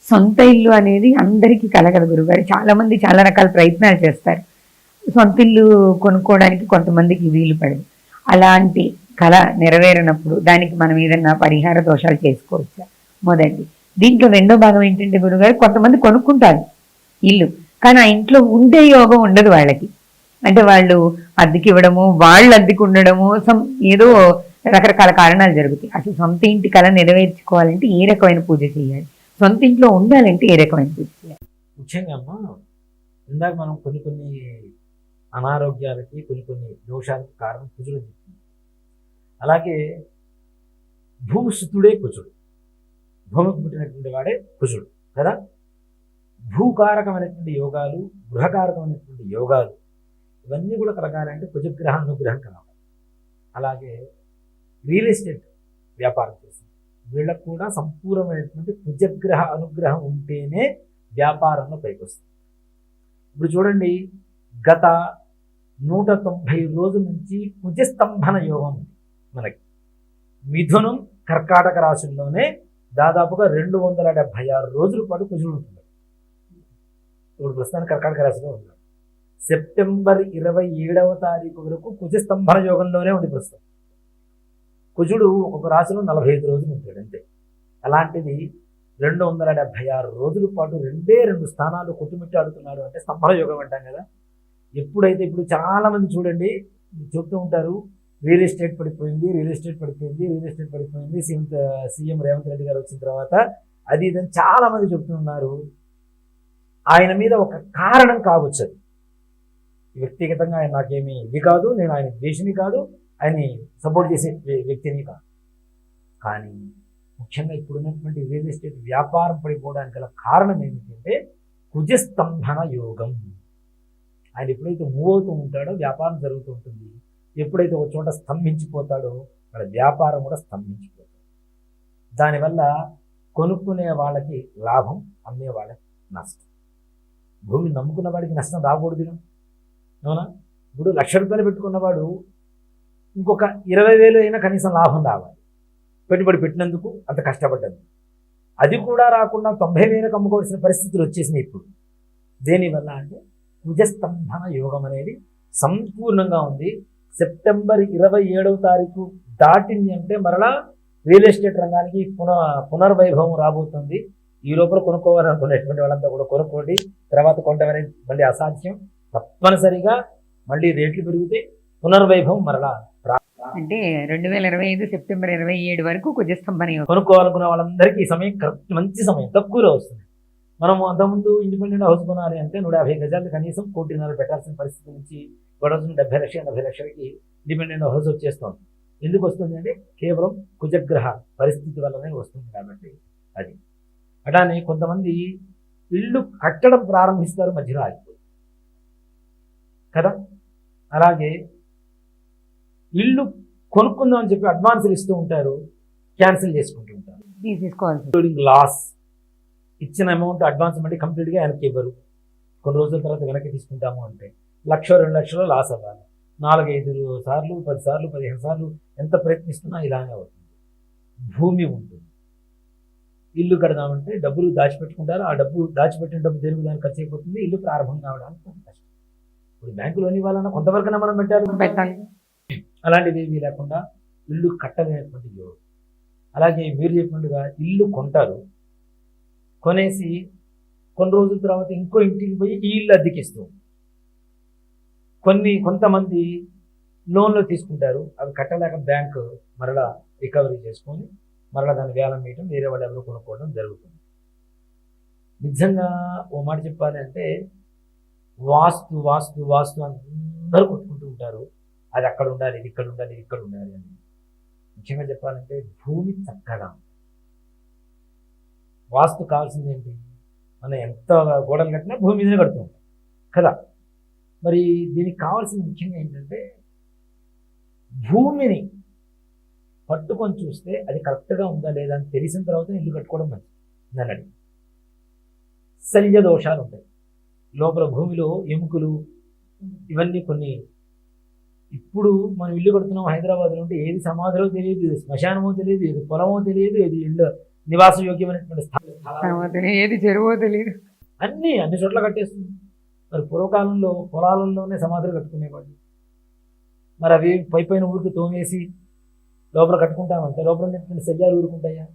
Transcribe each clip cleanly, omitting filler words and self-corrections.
సొంత ఇల్లు అనేది అందరికీ కలగదు గురుగారు. చాలా మంది చాలా రకాల ప్రయత్నాలు చేస్తారు. సొంత ఇల్లు కొనుక్కోవడానికి కొంతమందికి వీలు పడదు. అలాంటి కళ నెరవేరినప్పుడు దానికి మనం ఏదన్నా పరిహార దోషాలు చేసుకోవచ్చా? మొదటి దీంట్లో రెండో భాగం ఏంటంటే గురుగారు, కొంతమంది కొనుక్కుంటారు ఇల్లు, కానీ ఆ ఇంట్లో ఉండే యోగం ఉండదు వాళ్ళకి. అంటే వాళ్ళు అద్దెకి ఇవ్వడము, వాళ్ళు అద్దెకి ఉండడము, ఏదో రకరకాల కారణాలు జరుగుతాయి. అసలు సొంత ఇంటి కళ నెరవేర్చుకోవాలంటే ఏ రకమైన పూజ చేయాలి? సొంత ఇంట్లో ఉండాలంటే ఏ రకమైన పూజ చేయాలి? ముఖ్యంగా అమ్మా, ఇందాక మనం కొన్ని కొన్ని అనారోగ్యాలకి కొన్ని దోషాలకి కారణం కుజుడు చెప్తుంది. అలాగే భూసుతుడే కుజుడు, భూమికి పుట్టినటువంటి వాడే కుజుడు కదా. భూకారకమైనటువంటి యోగాలు, గృహకారకమైనటువంటి యోగాలు ఇవన్నీ కూడా కలగాలంటే కుజగ్రహ అనుగ్రహం కావాలి. అలాగే రియల్ ఎస్టేట్ వ్యాపారం చేసింది వీళ్ళకు కూడా సంపూర్ణమైనటువంటి కుజగ్రహ అనుగ్రహం ఉంటేనే వ్యాపారంలో పైకి వస్తుంది. ఇప్పుడు చూడండి, గత 190 రోజుల నుంచి కుజస్తంభన యోగం ఉంది మనకి. మిథునం కర్కాటక రాశుల్లోనే దాదాపుగా 276 రోజుల పాటు కుజుడు ఉంటుంది. ఇప్పుడు ప్రస్తుతానికి కర్కాటక రాశిలో ఉన్నాడు. సెప్టెంబర్ 27వ తారీఖు వరకు కుజస్తంభన యోగంలోనే ఉంది ప్రస్తుతం. కుజుడు ఒక్కొక్క రాశిలో 45 రోజులు ఉంటాడు అంతే. అలాంటిది 276 రోజుల పాటు 2 స్థానాలు కొట్టుమిట్టాడుతున్నాడు అంటే స్తంభన యోగం అంటాం కదా. ఎప్పుడైతే ఇప్పుడు చాలా మంది చూడండి చెప్తూ ఉంటారు, రియల్ ఎస్టేట్ పడిపోయింది, రియల్ ఎస్టేట్ పడిపోయింది, రియల్ ఎస్టేట్ పడిపోయింది, సీఎం రేవంత్ రెడ్డి గారు వచ్చిన తర్వాత అది ఇదని చాలా మంది చెప్తున్నారు. ఆయన మీద ఒక కారణం కావచ్చు. అది వ్యక్తిగతంగా ఆయన నాకేమీ ఇది కాదు, నేను ఆయన ద్వేషిని కాదు, ఆయన్ని సపోర్ట్ చేసే వ్యక్తిని కాదు. కానీ ముఖ్యంగా ఇప్పుడున్నటువంటి రియల్ ఎస్టేట్ వ్యాపారం పడిపోవడానికి గల కారణం ఏమిటంటే కుజస్తంభన యోగం. ఆయన ఎప్పుడైతే మూవ్ అవుతూ ఉంటాడో వ్యాపారం జరుగుతూ ఉంటుంది. ఎప్పుడైతే ఒక చోట స్తంభించిపోతాడో వాళ్ళ వ్యాపారం కూడా స్తంభించిపోతాడు. దానివల్ల కొనుక్కునే వాళ్ళకి లాభం, అమ్మే వాళ్ళకి నష్టం. భూమి నమ్ముకున్న వాడికి నష్టం రాకూడదుగా, అవునా? ఇప్పుడు 1,00,000 రూపాయలు పెట్టుకున్నవాడు ఇంకొక 20,000 అయినా కనీసం లాభం రావాలి. పెట్టుబడి పెట్టినందుకు, అంత కష్టపడ్డందుకు. అది కూడా రాకుండా 90,000కు అమ్ముకోవాల్సిన పరిస్థితులు వచ్చేసినాయి ఇప్పుడు. దేనివల్ల అంటే కుజస్తంభన యోగం అనేది సంపూర్ణంగా ఉంది. సెప్టెంబర్ 27వ తారీఖు దాటింది అంటే మరలా రియల్ ఎస్టేట్ రంగానికి పునర్వైభవం రాబోతుంది. ఈ లోపల కొనుక్కోవాలనుకునేటువంటి వాళ్ళంతా కూడా కొనుక్కోండి. తర్వాత కొంటాం అనేది మళ్ళీ అసాధ్యం. తప్పనిసరిగా మళ్ళీ రేట్లు పెరిగితే పునర్వైభవం మరలా. అంటే 2025 సెప్టెంబర్ 27 వరకు కుజస్తంభన యోగం. కొనుక్కోవాలనుకునే వాళ్ళందరికీ ఈ సమయం కరెక్ట్, మంచి సమయం, తక్కువలో వస్తుంది. మనం అంతకుముందు ఇండిపెండెంట్ హౌస్ కొనాలి అంటే 150 గజాలు కనీసం 1,50,00,000 పెట్టాల్సిన పరిస్థితి నుంచి గొడవలు 70 లక్షలు 80 లక్షలకి ఇండిపెండెంట్ హౌస్ వచ్చేస్తుంది. ఎందుకు వస్తుంది అంటే కేవలం కుజగ్రహ పరిస్థితి వల్లనే వస్తుంది కాబట్టి. అది అలానే కొంతమంది ఇల్లు కట్టడం ప్రారంభిస్తారు, మధ్యలో ఆగిపోతుంది కదా. అలాగే ఇల్లు కొనుక్కుందాం అని చెప్పి అడ్వాన్సులు ఇస్తూ ఉంటారు, క్యాన్సిల్ చేసుకుంటూ ఉంటారు. Including loss. ఇచ్చిన అమౌంట్ అడ్వాన్స్ మళ్ళీ కంప్లీట్గా వెనక్కి ఇవ్వరు. కొన్ని రోజుల తర్వాత వెనక్కి తీసుకుంటాము అంటే 1,00,000 2 లక్షలు లాస్ అవ్వాలి. 4-5 సార్లు 10 సార్లు 15 సార్లు ఎంత ప్రయత్నిస్తున్నా ఇలానే అవుతుంది. భూమి ఉంటుంది, ఇల్లు కడదామంటే డబ్బులు దాచిపెట్టుకుంటారు. ఆ డబ్బు దాచిపెట్టిన డబ్బు దేనికి దానికి ఖర్చు అయిపోతుంది. ఇల్లు ప్రారంభం కావడానికి కొంత కష్టం. ఇప్పుడు బ్యాంకులోని ఇవ్వాలన్నా కొంతవరకైనా మనం పెట్టాలి. అలాంటివి ఏమీ లేకుండా ఇల్లు కట్టలేనటువంటి యోగం. అలాగే మీరు చెప్పినట్టుగా ఇల్లు కొంటారు, కొనేసి కొన్ని రోజుల తర్వాత ఇంకో ఇంటికి పోయి ఈ ఇల్లు అద్దెకిస్తూ, కొంతమంది లోన్లు తీసుకుంటారు, అవి కట్టలేక బ్యాంకు మరలా రికవరీ చేసుకొని మరలా దాన్ని వేలం వేయడం, వేరే వాళ్ళు ఎవరు కొనుక్కోవడం జరుగుతుంది. నిజంగా ఓ మాట చెప్పాలి అంటే వాస్తు వాస్తు వాస్తు అందరూ కొట్టుకుంటూ ఉంటారు. అది అక్కడ ఉండాలి, ఇది ఇక్కడ ఉండాలి, ఇది ఇక్కడ ఉండాలి అని. ముఖ్యంగా చెప్పాలంటే భూమి చక్కగా ఉంది. వాస్తు కావాల్సింది ఏంటి? మనం ఎంత గోడలు కట్టినా భూమి మీదనే కడుతూ ఉంటాం కదా. మరి దీనికి కావాల్సింది ముఖ్యంగా ఏంటంటే భూమిని పట్టుకొని చూస్తే అది కరెక్ట్గా ఉందా లేదా అని తెలిసిన తర్వాత ఇల్లు కట్టుకోవడం మంచిది. నన్ను అడిగి శల్య దోషాలు ఉంటాయి లోపల, భూమిలో ఎముకలు ఇవన్నీ కొన్ని. ఇప్పుడు మనం ఇల్లు కడుతున్నాం హైదరాబాద్లో ఉంటే ఏది సమాధిలో తెలియదు, ఏది శ్మశానమో తెలియదు, ఏది పొలమో తెలియదు, ఏది ఇల్లు నివాస యోగ్యమైనటువంటి స్థానం సమాధి ఏది చెరువో తెలియదు. అన్ని చోట్ల కట్టేస్తుంది. మరి పూర్వకాలంలో పొలాలలోనే సమాధులు కట్టుకునేవాళ్ళు. మరి అవి పైన ఊరికి తోమేసి లోపల కట్టుకుంటామంటే లోపల ఉన్నటువంటి శల్యాలు ఊరుకుంటాయా?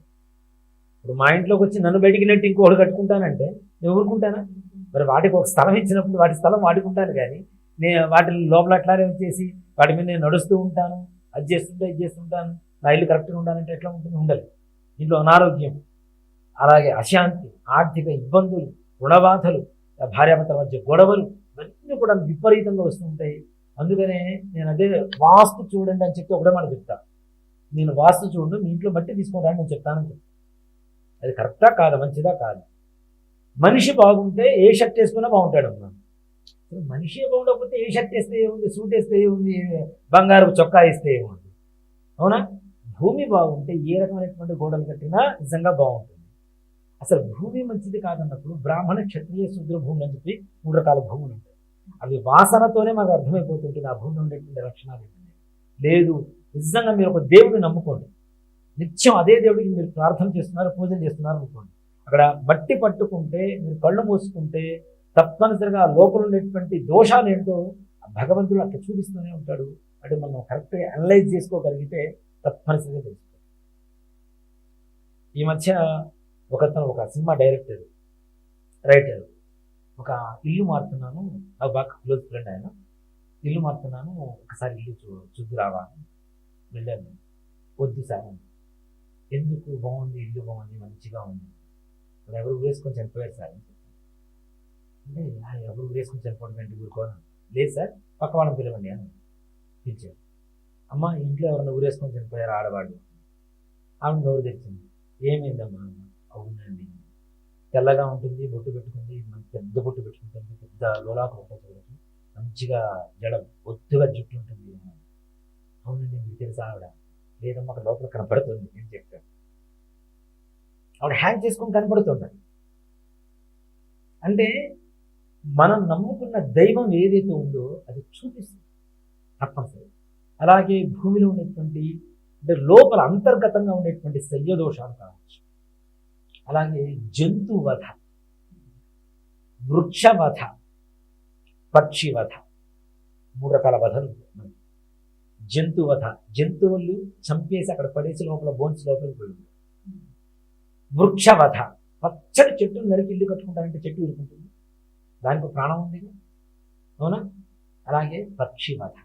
ఇప్పుడు మా ఇంట్లోకి వచ్చి నన్ను బయటికి నెట్టి ఇంకోటి కట్టుకుంటానంటే నేను ఊరుకుంటానా? మరి వాటికి ఒక స్థలం ఇచ్చినప్పుడు వాటి స్థలం వాడుకుంటాను, కానీ నేను వాటి లోపల అట్లానే వచ్చేసి వాటి మీద నేను నడుస్తూ ఉంటాను, అది చేస్తుంటాను, నా ఇల్లు కరెక్ట్గా ఉండాలంటే ఎట్లా ఉంటుంది? ఉండదు. ఇంట్లో అనారోగ్యం, అలాగే అశాంతి, ఆర్థిక ఇబ్బందులు, రుణబాధలు, భార్యాభర్తల మధ్య గొడవలు, ఇవన్నీ కూడా విపరీతంగా వస్తుంటాయి. అందుకనే నేను అదే వాస్తు చూడండి అని చెప్తే ఒకటే మాట చెప్తా, నేను వాస్తు చూడండి మీ ఇంట్లో బట్టి తీసుకోవడానికి నేను చెప్తానని చెప్తాను. అది కరెక్టా కాదా, మంచిదా కాదు? మనిషి బాగుంటే ఏ షర్ట్ వేసుకున్నా బాగుంటాడు అన్నాను. మనిషి బాగుండకపోతే ఏ షర్ట్ వేస్తే ఏముంది, సూట్ వేస్తే ఏముంది, బంగారు చొక్కా వేస్తే ఏముంది? అవునా? భూమి బాగుంటే ఏ రకమైనటువంటి గోడలు కట్టినా నిజంగా బాగుంటుంది. అసలు భూమి మంచిది కాదన్నప్పుడు బ్రాహ్మణ, క్షత్రియ, శూద్ర భూములు అని చెప్పి 3 రకాల భూములు ఉంటాయి. అవి వాసనతోనే మాకు అర్థమైపోతుంటుంది ఆ భూమిలో ఉండేటువంటి లక్షణాలు ఏంటంటే. లేదు, నిజంగా మీరు ఒక దేవుడిని నమ్ముకోండి, నిత్యం అదే దేవుడికి మీరు ప్రార్థన చేస్తున్నారు, పూజలు చేస్తున్నారు అనుకోండి, అక్కడ బట్టి పట్టుకుంటే మీరు కళ్ళు మూసుకుంటే తప్పనిసరిగా లోపల ఉండేటువంటి దోషాలు ఏంటో భగవంతుడు అట్లా చూపిస్తూనే ఉంటాడు. అంటే మనం కరెక్ట్గా అనలైజ్ చేసుకోగలిగితే తప్పనిసరిగా తెలుస్తుంది. ఈ మధ్య ఒక సినిమా డైరెక్టర్, రైటర్, ఒక ఇల్లు మారుతున్నాను, నాకు బాగా క్లోజ్ ఫ్రెండ్ ఆయన, ఇల్లు మారుతున్నాను, ఒకసారి ఇల్లు చూద్దు రావా వెళ్ళాను. వద్దు సార్ అని. ఎందుకు? బాగుంది, ఇల్లు బాగుంది, మంచిగా ఉంది, మరి ఎవరు వేసుకొని చనిపోయారు సార్ అని చెప్పాను. అంటే ఎవరు వేసుకొని చనిపోవడం ఏంటి, ఊరుకోను. లేదు సార్, పక్క వాళ్ళని పిలవండి అని పిలిచారు. అమ్మ, ఇంట్లో ఎవరైనా ఊరేసుకొని చనిపోయారు ఆడవాళ్ళు? ఆవిడ నోరు తెచ్చింది. ఏమైందమ్మా? అవునండి, తెల్లగా ఉంటుంది, బొట్టు పెట్టుకుంది, పెద్ద బొట్టు పెట్టుకుంటుంది, పెద్ద లోలాకు ఉంటుంది చూడచ్చు, మంచిగా జడ ఒత్తుగా జుట్టు ఉంటుంది. అవునండి, మీకు తెలుసా ఆవిడ? లేదమ్మా, అక్కడ లోపల కనపడుతుంది నేను చెప్పాను. ఆవిడ హ్యాంగ్ చేసుకొని కనపడుతుంది. అంటే మనం నమ్ముకున్న దైవం ఏదైతే ఉందో అది చూపిస్తుంది తప్పనిసరి. అలాగే భూమిలో ఉండేటువంటి అంటే లోపల అంతర్గతంగా ఉండేటువంటి శల్యదోషాలు కావచ్చు, అలాగే జంతువధ, వృక్షవధ, పక్షివధ, 3 రకాల వధలు. జంతువధ, జంతువులు చంపేసి అక్కడ పడేసి లోపల బోన్స్ లోపలికి పోయింది. వృక్షవధ, పచ్చడి చెట్టును నరికి ఇల్లు కట్టుకుంటారంటే చెట్టు ఇరుకుంటుంది, దానికి ప్రాణం ఉంది, అవునా? అలాగే పక్షివధ,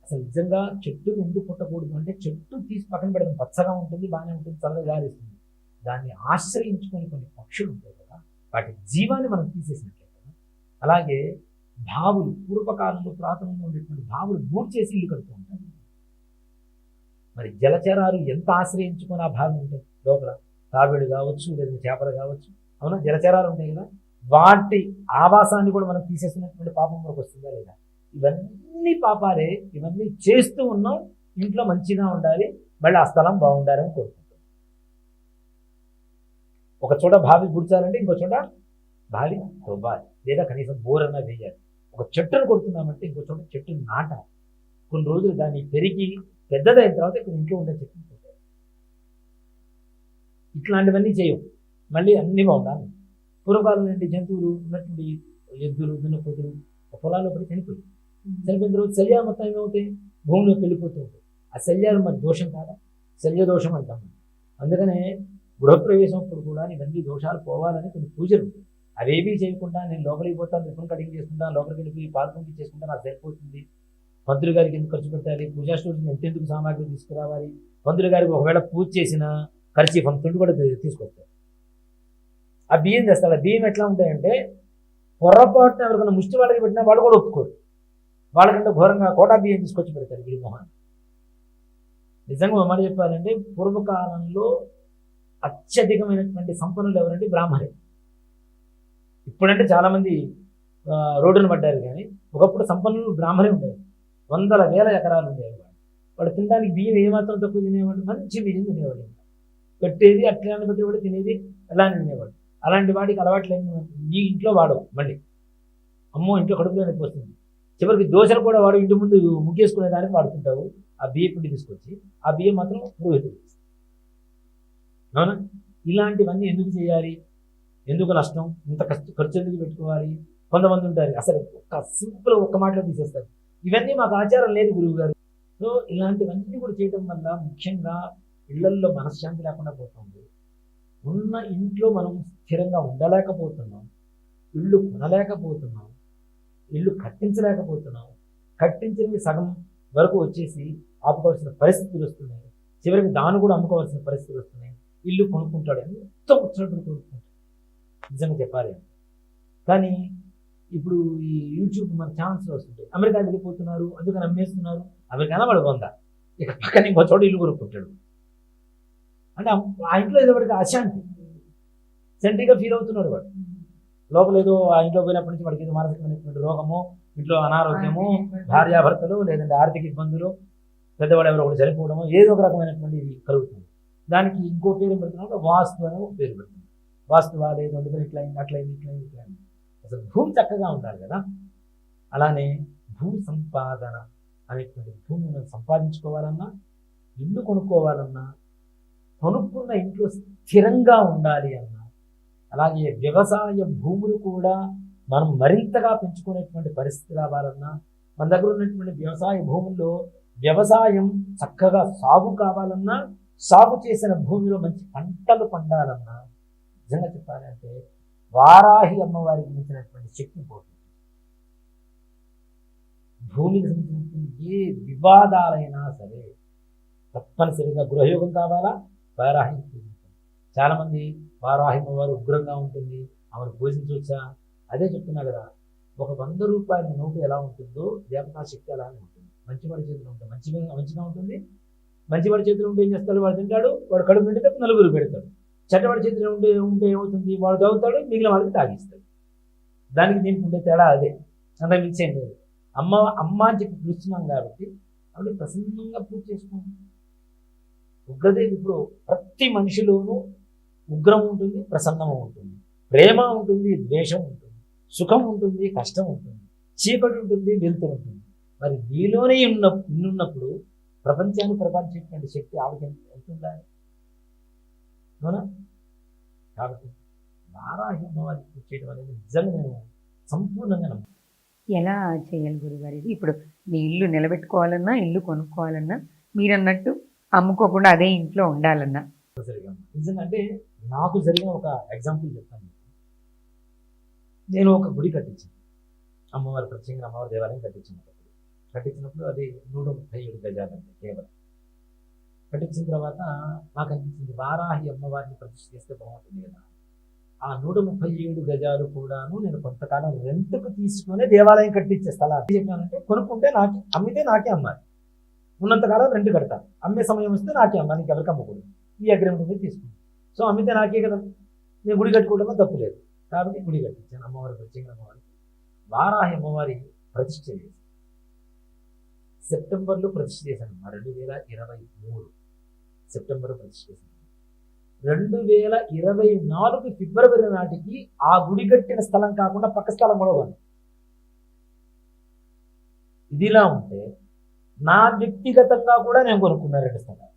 అసలు నిజంగా చెట్టు ఎందుకు పుట్టకూడదు అంటే చెట్టు తీసి పక్కన పెడతాం, పచ్చగా ఉంటుంది, బాగానే ఉంటుంది, చల్లగా గాలిస్తుంది, దాన్ని ఆశ్రయించుకొని కొన్ని పక్షులు ఉంటాయి కదా, వాటి జీవాన్ని మనం తీసేసినట్లే కదా. అలాగే బావులు, పూర్వకాలంలో పురాతనంలో ఉండేటువంటి బావులు బూట్ చేసి ఇల్లు కడుతూ ఉంటారు. మరి జలచరాలు ఎంత ఆశ్రయించుకొని ఆ భాగం ఉంటాయి లోపల, తాబేడు కావచ్చు, లేదా చేపలు కావచ్చు, అవునా? జలచరాలు ఉంటాయి కదా, వాటి ఆవాసాన్ని కూడా మనం తీసేసినటువంటి పాపం మనకు వస్తుందా లేదా? ఇవన్నీ పాపాలే, ఇవన్నీ చేస్తూ ఉన్నాం. ఇంట్లో మంచిగా ఉండాలి, మళ్ళీ ఆ స్థలం బాగుండాలని కోరుకుంటాం. ఒక చోట బావి గుర్చాలంటే ఇంకో చోట బావి తవ్వాలి, లేదా కనీసం బోర్ అన్నా వేయాలి. ఒక చెట్టును కొడుతున్నామంటే ఇంకో చోట చెట్టును నాటాలి. కొన్ని రోజులు దాన్ని పెరిగి పెద్దదైన తర్వాత ఇక్కడ ఇంట్లో ఉండే చెట్టును కొట్టాలి. ఇట్లాంటివన్నీ చేయవు, మళ్ళీ అన్నీ బాగుండాలి. పూర్వకాలం నుండి జంతువులు ఉన్నటువంటి ఎద్దులు, దున్నపోతులు పొలాల్లో పడి చనిపోయి చనిపోయిన తర్వాత శల్యాలు మొత్తం ఏమవుతాయి, భూమిలోకి వెళ్ళిపోతూ ఉంటాయి. ఆ శల్యాలు మరి దోషం కాదా? శల్య దోషం అంటాం. అందుకనే గృహప్రవేశం అప్పుడు కూడా ఇవన్నీ దోషాలు పోవాలని కొన్ని పూజలు ఉంటాయి. అవేవీ చేయకుండా నేను లోపలికి పోతాను, రిఫన్ కటింగ్ చేసుకుంటాను, లోపలికి వెళ్ళిపోయి పాల్పంకి చేసుకుంటాను, నాకు సరిపోతుంది, పంతులు గారికి ఎందుకు ఖర్చు పెట్టాలి, పూజా స్టోర్ని ఎంతెందుకు సామాగ్రి తీసుకురావాలి, పంతులు గారికి ఒకవేళ పూజ చేసిన ఖర్చు పంతులు కూడా తీసుకొస్తారు. ఆ బియ్యం తెస్తారు. ఆ బియ్యం ఎట్లా ఉంటాయంటే పొరపాటున ఎవరికైనా ముష్టి వాళ్ళకి పెట్టినా వాళ్ళు కూడా ఒప్పుకోరు, వాళ్ళకంటే ఘోరంగా కోటా బియ్యం తీసుకొచ్చి పెడతారు వీడి మొహాన్ని. నిజంగా మాట చెప్పాలంటే పూర్వకాలంలో అత్యధికమైనటువంటి సంపన్నులు ఎవరంటే బ్రాహ్మణే. ఇప్పుడంటే చాలామంది రోడ్డును పడ్డారు, కానీ ఒకప్పుడు సంపన్నులు బ్రాహ్మణే ఉండేది. 100,000 ఎకరాలు ఉండేవి. వాడు తినడానికి బియ్యం ఏమాత్రం తక్కువ తినేవాడు, మంచి బియ్యం తినేవాడు, పెట్టేది అట్లా పెట్టేవాడు, తినేది అలానే తినేవాడు. అలాంటి వాడికి అలవాట్లు ఈ ఇంట్లో వాడవు, మళ్ళీ అమ్మో ఇంట్లో కడుపులో నొప్పి వస్తుంది, చివరికి దోశలు కూడా వాడు ఇంటి ముందు ముగ్గేసుకునే దానికి వాడుతుంటావు. ఆ బియ్యం పిండి తీసుకొచ్చి ఆ బియ్యం మాత్రం పురోహితుడు. అవునా? ఇలాంటివన్నీ ఎందుకు చేయాలి? ఎందుకు నష్టం, ఇంత ఖర్చు ఎందుకు పెట్టుకోవాలి. కొంతమంది ఉంటారు అసలు ఒక్క మాటలో తీసేస్తారు. ఇవన్నీ మాకు ఆచారం లేదు గురువు గారు. సో ఇలాంటివన్నీ కూడా చేయడం వల్ల ముఖ్యంగా ఇళ్లల్లో మనశ్శాంతి లేకుండా పోతుంది. ఉన్న ఇంట్లో మనం స్థిరంగా ఉండలేకపోతున్నాం, ఇల్లు కొనలేకపోతున్నాం, ఇల్లు కట్టించలేకపోతున్నాం, కట్టించినవి సగం వరకు వచ్చేసి ఆపుకోవాల్సిన పరిస్థితులు వస్తున్నాయి. చివరికి దాన్ని కూడా అమ్ముకోవాల్సిన పరిస్థితులు వస్తున్నాయి. ఇల్లు కొనుక్కుంటాడు, ఎంతో వచ్చినట్టు కొనుక్కుంటాడు నిజంగా చెప్పాలి అంటే. కానీ ఇప్పుడు ఈ యూట్యూబ్ మన ఛానల్స్లో వస్తుంటాయి, అమెరికా వెళ్ళిపోతున్నారు అందుకని అమ్మేస్తున్నారు. అమెరికానా వాడు వంద, ఇక పక్కన ఇంకో చోట ఇల్లు కొనుక్కుంటాడు. అంటే ఆ ఇంట్లో ఏదో వాడికి అశాంతి, సెంట్రీగా ఫీల్ అవుతున్నాడు వాడు. లోపల ఏదో ఆ ఇంట్లో పోయినప్పటి నుంచి వాడికి ఏదో మానసికమైనటువంటి రోగము, ఇంట్లో అనారోగ్యము, భార్యాభర్తలు, లేదంటే ఆర్థిక ఇబ్బందులు, పెద్దవాడు ఎవరో ఒకటి చనిపోవడము, ఏదో ఒక రకమైనటువంటి కలుగుతుంది. దానికి ఇంకో పేరు పెడుతున్నాడు, వాస్తు అనే ఒక పేరు పెడుతుంది. వాస్తువా లేదు, అందుకని ఇట్లయింది అట్లయింది ఇట్లయింది ఇట్లయింది. అసలు భూమి చక్కగా ఉండాలి కదా. అలానే భూ సంపాదన అనేటువంటి భూమిని సంపాదించుకోవాలన్నా, ఇల్లు కొనుక్కోవాలన్నా, కొనుక్కున్న ఇంట్లో స్థిరంగా ఉండాలి అన్నా, అలాగే వ్యవసాయ భూములు కూడా మనం మరింతగా పెంచుకునేటువంటి పరిస్థితి రావాలన్నా, మన దగ్గర ఉన్నటువంటి వ్యవసాయ భూముల్లో వ్యవసాయం చక్కగా సాగు కావాలన్నా, సాగు చేసిన భూమిలో మంచి పంటలు పండాలన్నా, నిజంగా చెప్పాలంటే వారాహి అమ్మవారికి మించినటువంటి శక్తి పోతుంది. భూమికి సంబంధించిన ఏ వివాదాలైనా సరే తప్పనిసరిగా గృహయోగం కావాలా, వారాహి పూజించాలి. చాలామంది వారాహి అమ్మవారు ఉగ్రంగా ఉంటుంది, ఆమెను పూజించవచ్చా? అదే చెప్తున్నా కదా, ఒక 100 రూపాయల నోటు ఎలా ఉంటుందో దేవతా శక్తి అలానే ఉంటుంది. మంచివాడి చేతిలో ఉంటుంది మంచిగా ఉంటుంది. మంచివాడి చేతిలో ఉంటే ఏం చేస్తాడు, వాడు తింటాడు, వాడు కడుపు నిండితే నలుగురు పెడతాడు. చెడ్డవాడి చేతిలో ఉంటే ఏమవుతుంది, వాడు తాగుతాడు, మిగిలిన వాళ్ళకి తాగిస్తాడు. దానికి దీనికి ఉండే తేడా అదే, అంత మిక్స్ ఏం లేదు. అమ్మ అని చెప్పి పిలుస్తున్నాం కాబట్టి ఆవిడ ప్రసన్నంగా పూజ చేసుకోండి. ఉగ్రదేవి ఇప్పుడు ప్రతి మనిషిలోనూ ఉగ్రం ఉంటుంది, ప్రసన్నము ఉంటుంది, ప్రేమ ఉంటుంది, ద్వేషం ఉంటుంది, సుఖం ఉంటుంది, కష్టం ఉంటుంది, చీకటి ఉంటుంది, వెలుతురు ఉంటుంది. మరి నీలోనే ఉన్నప్పుడు ప్రపంచాన్ని ప్రపంచేటువంటి శక్తి ఆవిడ ఎంత ఉండాలి, అవునా? కాబట్టి వారాహి అమ్మవారికి పూజ చేయడం అనేది నిజంగా నేను సంపూర్ణంగా నమ్ముతాను. ఎలా చేయాలి గురుగారు ఇది? ఇప్పుడు మీ ఇల్లు నిలబెట్టుకోవాలన్నా, ఇల్లు కొనుక్కోవాలన్నా, మీరు అన్నట్టు అమ్ముకోకుండా అదే ఇంట్లో ఉండాలన్నా, నిజంగా అంటే నాకు జరిగిన ఒక ఎగ్జాంపుల్ చెప్తాను. నేను ఒక గుడి కట్టించాను, అమ్మవారి ప్రత్యేకంగా అమ్మవారి దేవాలయం కట్టించినప్పుడు అది 137 గజాలంటే కేవలం. కట్టించిన తర్వాత నాకు అనిపించింది వారాహి అమ్మవారిని ప్రతిష్ఠ చేస్తే బాగుంటుంది కదా. ఆ 137 గజాలు కూడాను నేను కొంతకాలం రెంట్కు తీసుకునే దేవాలయం కట్టించే స్థలాన్ని చెప్పానంటే, కొనుక్కుంటే నాకే, అమ్మితే నాకే అమ్మాలి, ఉన్నంతకాలం రెంట్ కడతాను, అమ్మే సమయం వస్తే నాకే అమ్మాలి, ఇంకెవరికి అమ్మకూడదు. ఈ అగ్రిమెంట్ మీద తీసుకుంటాను. సో అమ్మితే నాకే కదా, నేను గుడి కట్టుకోవడంలో తప్పు లేదు. కాబట్టి గుడి కట్టించాను, అమ్మవారి ప్రత్యేకంగా అమ్మవారికి వారాహి అమ్మవారి ప్రతిష్ఠ చేశాను. సెప్టెంబర్లో ప్రతిష్ఠ చేశాను, 2023 సెప్టెంబర్లో ప్రతిష్ఠ చేశాను. 2024 ఫిబ్రవరి నాటికి ఆ గుడి కట్టిన స్థలం కాకుండా పక్క స్థలం కూడా ఉంది. ఇదిలా ఉంటే నా వ్యక్తిగతంగా కూడా నేను కొనుక్కున్నా 2 స్థలాలు.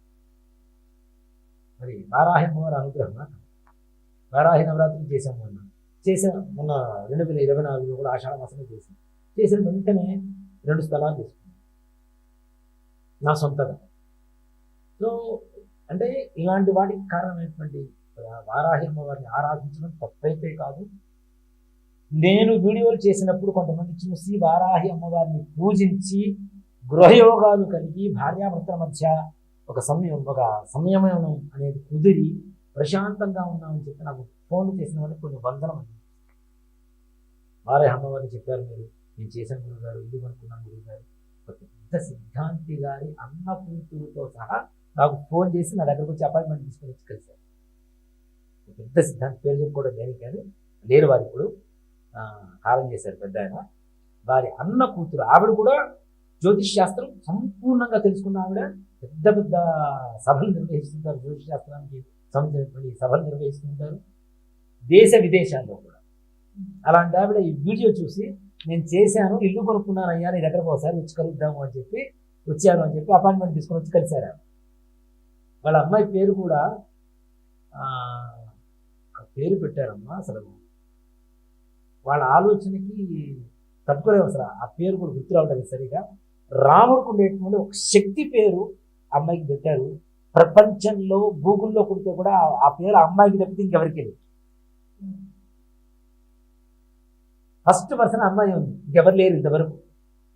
మరి వారాహి అమ్మవారి అనుగ్రహం. వారాహి నవరాత్రి చేశాము మొన్న 2024లో కూడా ఆషాఢ మాసంలో చేసిన వెంటనే 2 స్థలాలు తీసుకున్నాను నా సొంతగా. సో అంటే ఇలాంటి వాటికి కారణమైనటువంటి వారాహి అమ్మవారిని ఆరాధించడం తప్పైతే కాదు. నేను వీడియోలు చేసినప్పుడు కొంతమంది చూసి వారాహి అమ్మవారిని పూజించి గృహయోగాలు కలిగి భార్యాభర్తల మధ్య ఒక సంయమనం అనేది కుదిరి ప్రశాంతంగా ఉన్నామని చెప్పి నాకు ఫోన్లు చేసిన వాళ్ళు కొన్ని వందల మంది. వారాహి అమ్మవారిని చెప్పారు, మీరు నేను చేశాను గురుగారు, ఇల్లు కొనుక్కున్నాను గురుగారు. ఒక పెద్ద సిద్ధాంతి గారి అన్న కూతురుతో సహా నాకు ఫోన్ చేసి నా దగ్గరకు వచ్చి అపాయింట్మెంట్ తీసుకొని వచ్చి కలిశారు. పెద్ద సిద్ధాంతి పేరు చెప్పుకోవడం దేనికి కానీ లేరు, వారు ఇప్పుడు కాలం చేశారు పెద్ద ఆయన. వారి అన్న కూతురు ఆవిడ కూడా జ్యోతిష్ శాస్త్రం సంపూర్ణంగా తెలుసుకున్న ఆవిడ పెద్ద పెద్ద సభలు నిర్వహిస్తుంటారు, జ్యోతిష్ శాస్త్రానికి సంబంధించినటువంటి సభలు నిర్వహిస్తుంటారు దేశ విదేశాల్లో కూడా. అలాంటి ఆవిడ ఈ వీడియో చూసి నేను చేశాను, ఇల్లు కొనుక్కున్నాను అయ్యా, నీ దగ్గరకు ఒకసారి వచ్చి కలుద్దాము అని చెప్పి వచ్చాను అని చెప్పి అపాయింట్మెంట్ తీసుకొని వచ్చి కలిశారు. వాళ్ళ అమ్మాయి పేరు కూడా పేరు పెట్టారమ్మా, అసలు వాళ్ళ ఆలోచనకి తట్టుకోలేము అసలు. ఆ పేరు కూడా గుర్తు రావడానికి సరిగా. రాముడికి ఉండేటువంటి ఒక శక్తి పేరు అమ్మాయికి పెట్టారు. ప్రపంచంలో గూగుల్లో కొడితే కూడా ఆ పేరు అమ్మాయికి తప్పితే ఇంకెవరికి లేదు. ఫస్ట్ పర్సన్ అమ్మాయి ఉంది, ఇంకెవరు లేరు ఇంతవరకు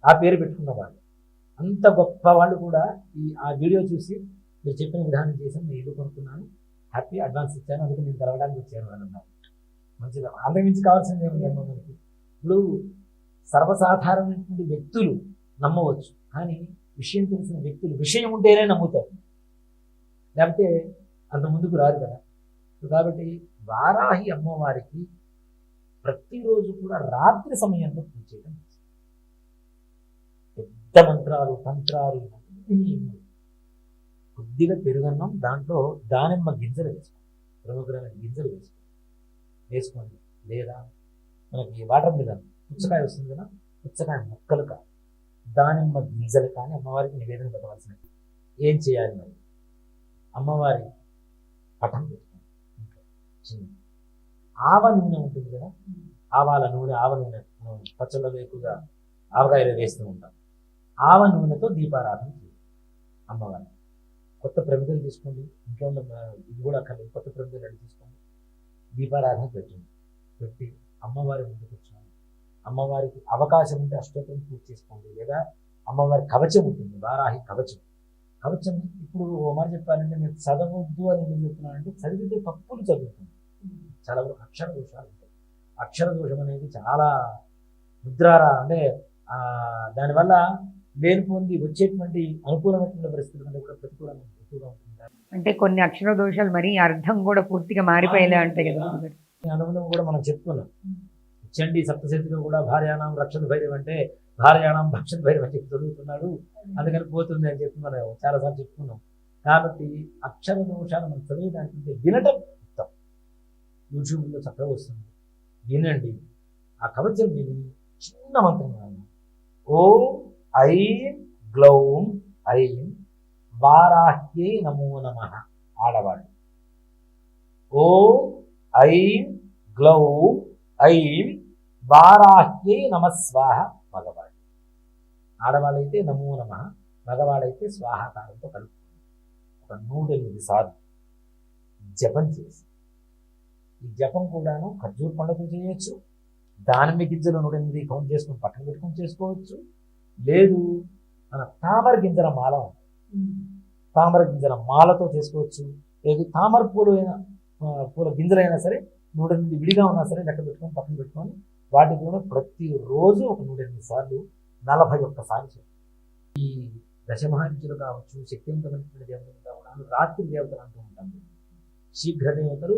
ఆ పేరు పెట్టుకున్న వాళ్ళు. అంత గొప్ప వాళ్ళు కూడా ఆ వీడియో చూసి మీరు చెప్పిన విధానం చేసి నేను ఇల్లు కొనుక్కున్నాను, హ్యాపీ అడ్వాన్స్ ఇచ్చాను, అందుకు నేను తెలవడానికి వచ్చాను అని అన్నారు. మంచిగా అంతకుమించి కావాల్సింది ఏముందమ్మా మనకి. ఇప్పుడు సర్వసాధారణమైనటువంటి వ్యక్తులు నమ్మవచ్చు, కానీ విషయం తెలిసిన వ్యక్తులు విషయం ఉంటేనే నమ్ముతారు, లేకపోతే అంత ముందుకు రాదు కదా. కాబట్టి వారాహి అమ్మవారికి ప్రతిరోజు కూడా రాత్రి సమయంలో పూజ చేయడం పెద్ద మంత్రాలు తంత్రాలు ఇవన్నీ. కొద్దిగా పెరుగన్నం, దాంట్లో దానిమ్మ గింజలు వేసుకోండి, ప్రముఖమైన గింజలు వేసుకోండి. లేదా మనకి వాటర్ మిలన్ పుచ్చకాయ వస్తుంది కదా, పుచ్చకాయ ముక్కలు కానీ దానిమ్మ గింజలు కానీ అమ్మవారికి నివేదన పెట్టవలసినవి. ఏం చేయాలి మరి? అమ్మవారి పటం పెట్టుకోండి. చిన్న ఆవ నూనె ఉంటుంది కదా, ఆవాల నూనె, ఆవ నూనె మనం పచ్చళ్ళలో ఎక్కువగా ఆవకాయలు వేస్తూ ఉంటాం. ఆవ నూనెతో దీపారాధన చేయండి అమ్మవారిని. కొత్త ప్రమిదలు తీసుకోండి, ఇంట్లో ఉన్న ఇది కూడా కలిగి కొత్త ప్రమిదలు రెడీ తీసుకోండి, దీపారాధన పెట్టి అమ్మవారి ముందు కూర్చోండి. అమ్మవారికి అవకాశం ఉంటే అష్టోత్తరం పూజ చేసుకోండి, లేదా అమ్మవారి కవచం ఉంటుంది, వారాహి కవచం. కవచం ఇప్పుడు ఓ మాట చెప్పాలంటే నేను చదవద్దు అని ఎందుకు చెప్తున్నానంటే, చదివితే తప్పులు చదువుతుంది, చాలా వరకు అక్షర దోషాలు ఉంటాయి. అక్షర దోషం అనేది చాలా ముద్రారా అంటే దానివల్ల లేనిపోంది వచ్చేటువంటి అనుకూలమైనటువంటి పరిస్థితుల కంటే కూడా ప్రతికూలంగా ఎక్కువగా ఉంటుంది. అంటే కొన్ని అక్షర దోషాలు మరి అర్థం కూడా పూర్తిగా మారిపోయేలా ఉంటాయి కదా. అనుభవం కూడా మనం చెప్పుకున్నాం. చండీ సప్తశతిలో కూడా భార్యాణం రక్షణ భైరవం అంటే భార్యాణం భక్షణ భైరవం అని చెప్పి చదువుతున్నాడు, అందుకని పోతుంది అని చెప్పి మనం చాలాసార్లు చెప్పుకున్నాం. కాబట్టి అక్షర దోషాలు మనం చదివేదానికంటే వినటం ఉత్తమం. యూట్యూబ్లో చక్కగా వస్తుంది, వినండి. ఆ కవచం విని చిన్న మంత్రం ఓం ఐం గ్లౌం ఐం వారాహ్యై నమో నమః ఆడవాళ్ళు. ఓం ఐం గ్లౌం ఐం వారాహ్యై నమస్వాహ మగవాళ్ళు. ఆడవాళ్ళైతే నమో నమః, మగవాళ్ళైతే స్వాహాకారంతో కలుపుతుంది. ఒక 108 సార్లు జపం చేసి, ఈ జపం కూడాను ఖర్జూర పండుగ చేయొచ్చు, దానిమ్మ గింజలు 108 కౌంట్ చేసుకుని పక్కన పెట్టుకొని చేసుకోవచ్చు. లేదు మన తామర గింజల మాల, తామర గింజల మాలతో చేసుకోవచ్చు. లేదు తామర పూల గింజలైనా సరే 108 విడిగా ఉన్నా సరే లెక్క పెట్టుకొని పక్కన పెట్టుకొని వాటికి కూడా ప్రతిరోజు ఒక 108 సార్లు 41 సార్లు చేయాలి. ఈ దశమహావిద్యులు కావచ్చు, శక్తివంతమైనటువంటి దేవతలు కావచ్చు, రాత్రి దేవతలు అంటూ ఉంటాం. శీఘ్ర దేవతలు,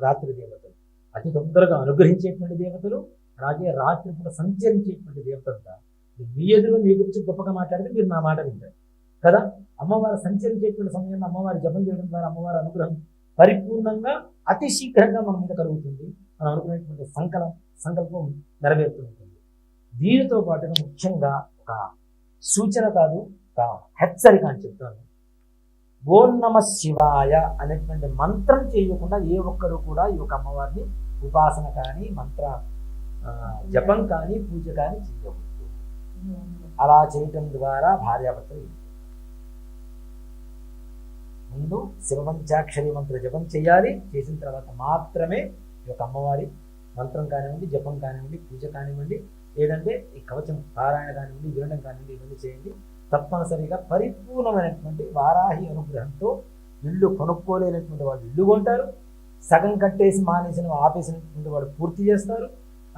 రాత్రి దేవతలు, అతి తొందరగా అనుగ్రహించేటువంటి దేవతలు, అలాగే రాత్రి కూడా సంచరించేటువంటి దేవతలుగా. మీ ఎదురు మీ గురించి గొప్పగా మాట్లాడితే మీరు నా మాట వింటారు కదా. అమ్మవారు సంచరించేటువంటి సమయంలో అమ్మవారి జపం చేయడం ద్వారా అమ్మవారి అనుగ్రహం పరిపూర్ణంగా అతి శీఘ్రంగా మన మీద కలుగుతుంది. మనం అనుకునేటువంటి సంకల్పం నెరవేరుతూ ఉంటుంది. దీనితో పాటుగా ముఖ్యంగా ఒక సూచన కాదు, ఒక హెచ్చరిక అని చెప్తాను. ఓం నమ శివాయ అనేటువంటి మంత్రం చేయకుండా ఏ ఒక్కరు కూడా ఈ యొక్క అమ్మవారిని ఉపాసన కానీ మంత్ర జపం కానీ పూజ కానీ చేయకూడదు. అలా చేయటం ద్వారా భార్యాభర్తలు ముందు శివపంచాక్షరి మంత్ర జపం చేయాలి. చేసిన తర్వాత మాత్రమే ఈ యొక్క అమ్మవారి మంత్రం కానివ్వండి, జపం కానివ్వండి, పూజ కానివ్వండి, లేదంటే ఈ కవచం పారాయణ కానివ్వండి, వినడం కానివ్వండి, ఇవన్నీ చేయండి. తప్పనిసరిగా పరిపూర్ణమైనటువంటి వారాహి అనుగ్రహంతో ఇల్లు కొనుక్కోలేనటువంటి వాళ్ళు ఇల్లు కొంటారు, సగం కట్టేసి మానేసిన ఆపేసినటువంటి వాడు పూర్తి చేస్తారు.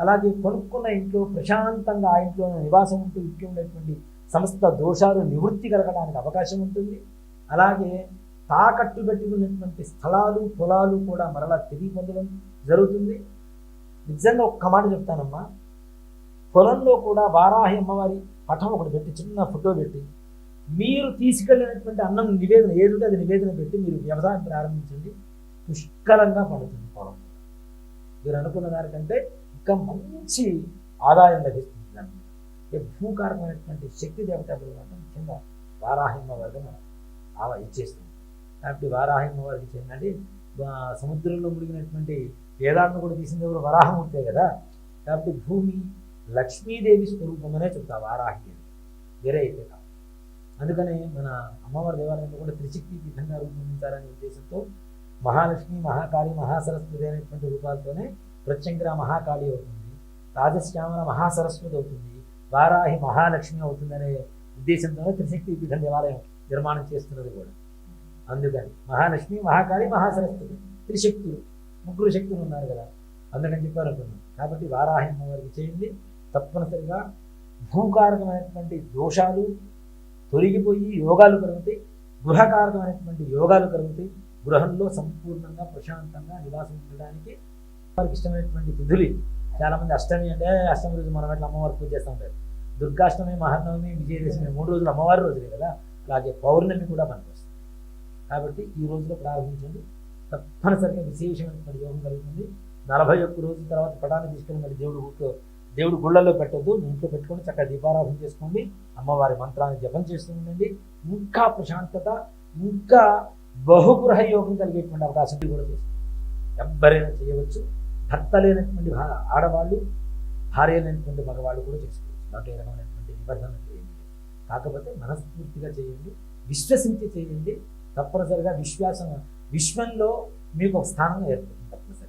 అలాగే కొనుక్కున్న ఇంట్లో ప్రశాంతంగా ఆ ఇంట్లో నివాసం ఉంటూ ఇంట్లో ఉండేటువంటి సమస్త దోషాలు నివృత్తి కలగడానికి అవకాశం ఉంటుంది. అలాగే తాకట్టు పెట్టుకున్నటువంటి స్థలాలు పొలాలు కూడా మరలా తిరిగి పొందడం జరుగుతుంది. నిజంగా ఒక్క మాట చెప్తానమ్మా, పొలంలో కూడా వారాహి అమ్మవారి పటం ఒకటి పెట్టి, చిన్న ఫోటో పెట్టి, మీరు తీసుకెళ్ళినటువంటి అన్నం నివేదన ఏదంటే అది నివేదన పెట్టి మీరు వ్యవసాయం ప్రారంభించండి. పుష్కలంగా పండుతుంది పొలం. మీరు అనుకున్న దానికంటే ఇంకా మంచి ఆదాయం లభిస్తుంది. భూకారమైనటువంటి శక్తి దేవతలు ముఖ్యంగా వారాహిమ్మ వారిని మనం ఇచ్చేస్తుంది. కాబట్టి వారాహిమ్మ వారికి చెందండి సముద్రంలో మునిగినటువంటి వేదాలను కూడా తీసింది ఎవరు? వరాహమూర్తే కదా. కాబట్టి భూమి లక్ష్మీదేవి స్వరూపమనే చెప్తా వారాహి అని, వేరే అయితే కాదు. అందుకనే మన అమ్మవారి దేవాలయంలో కూడా త్రిశక్తి పీఠంగా రూపొందించాలనే ఉద్దేశంతో మహాలక్ష్మి, మహాకాళి, మహాసరస్వతి అనేటువంటి రూపాలతోనే ప్రత్యంగిర మహాకాళి అవుతుంది, రాజశ్యామల మహాసరస్వతి అవుతుంది, వారాహి మహాలక్ష్మి అవుతుందనే ఉద్దేశంతోనే త్రిశక్తి పీఠం దేవాలయం నిర్మాణం చేస్తున్నది కూడా. అందుకని మహాలక్ష్మి, మహాకాళి, మహాసరస్వతి త్రిశక్తులు, ముగ్గురు శక్తులు ఉన్నారు కదా, అందుకని చెప్పారు అనుకున్నాం. కాబట్టి వారాహి అమ్మవారికి చేయండి. తప్పనిసరిగా భూకారకమైనటువంటి దోషాలు తొలగిపోయి యోగాలు కలుగుతాయి, గృహకారకమైనటువంటి యోగాలు కలుగుతాయి. గృహంలో సంపూర్ణంగా ప్రశాంతంగా నివాసం ఉండడానికి వారికి ఇష్టమైనటువంటి తిథులు. చాలామంది అష్టమి అంటే అష్టమి రోజు మనం ఎట్లా అమ్మవారి పూజ చేస్తూ ఉంటారు. దుర్గాష్టమి, మహానవమి, విజయదశమి 3 రోజులు అమ్మవారి రోజులే కదా. అలాగే పౌర్ణమి కూడా మనకు వస్తుంది. కాబట్టి ఈ రోజులో ప్రారంభించండి, తప్పనిసరిగా విశేషమైనటువంటి యోగం కలుగుతుంది. 41 రోజుల తర్వాత పటాన్ని తీసుకెళ్ళి మరి దేవుడు గుళ్ళల్లో పెట్టద్దు, మీ ఇంట్లో పెట్టుకొని చక్కగా దీపారాధన చేసుకోండి, అమ్మవారి మంత్రాన్ని జపం చేస్తూ ఉండండి. ఇంకా ప్రశాంతత, ఇంకా బహుగృహ యోగం కలిగేటువంటి అవకాశం కూడా చేస్తుంది. ఎవ్వరైనా చేయవచ్చు. భర్త లేనటువంటి ఆడవాళ్ళు, భార్య లేనటువంటి మగవాళ్ళు కూడా చేసుకోవచ్చు. దాంట్లో ఏ రకమైనటువంటి నిబంధన చేయండి. కాకపోతే మనస్ఫూర్తిగా చేయండి, విశ్వసించి చేయండి. తప్పనిసరిగా విశ్వంలో మీకు ఒక స్థానం ఏర్పడుతుంది. తప్పనిసరి